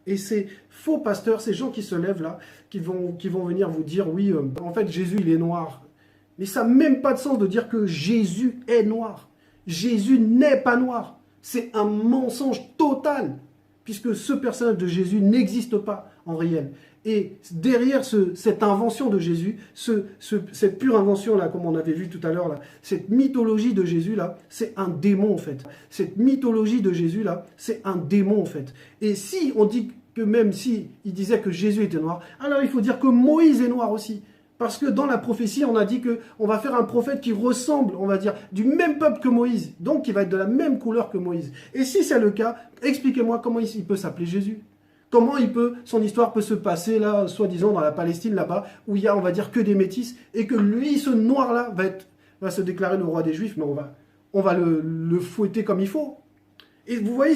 Et ces faux pasteurs, ces gens qui se lèvent là, qui vont venir vous dire, oui, en fait, Jésus, il est noir. Mais ça n'a même pas de sens de dire que Jésus est noir. Jésus n'est pas noir. C'est un mensonge total, puisque ce personnage de Jésus n'existe pas en réel. Et derrière cette invention de Jésus, cette pure invention-là, comme on avait vu tout à l'heure, là, cette mythologie de Jésus-là, c'est un démon en fait. Cette mythologie de Jésus-là, c'est un démon en fait. Et si on dit que même si il disait que Jésus était noir, alors il faut dire que Moïse est noir aussi. Parce que dans la prophétie, on a dit qu'on va faire un prophète qui ressemble, on va dire, du même peuple que Moïse. Donc, qui va être de la même couleur que Moïse. Et si c'est le cas, expliquez-moi comment il peut s'appeler Jésus. Comment son histoire peut se passer, là, soi-disant, dans la Palestine, là-bas, où il y a, on va dire, que des métis, et que lui, ce noir-là, va se déclarer le roi des Juifs, mais on va le fouetter comme il faut. Et vous voyez,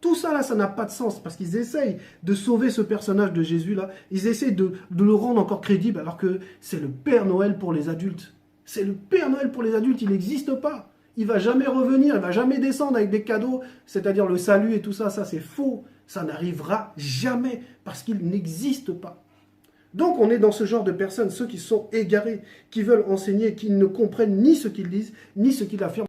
tout ça là, ça n'a pas de sens, parce qu'ils essayent de sauver ce personnage de Jésus là, ils essayent de le rendre encore crédible, alors que c'est le Père Noël pour les adultes. C'est le Père Noël pour les adultes, il n'existe pas. Il va jamais revenir, il va jamais descendre avec des cadeaux, c'est-à-dire le salut et tout ça, ça c'est faux. Ça n'arrivera jamais, parce qu'il n'existe pas. Donc on est dans ce genre de personnes, ceux qui sont égarés, qui veulent enseigner, qui ne comprennent ni ce qu'ils disent, ni ce qu'ils affirment.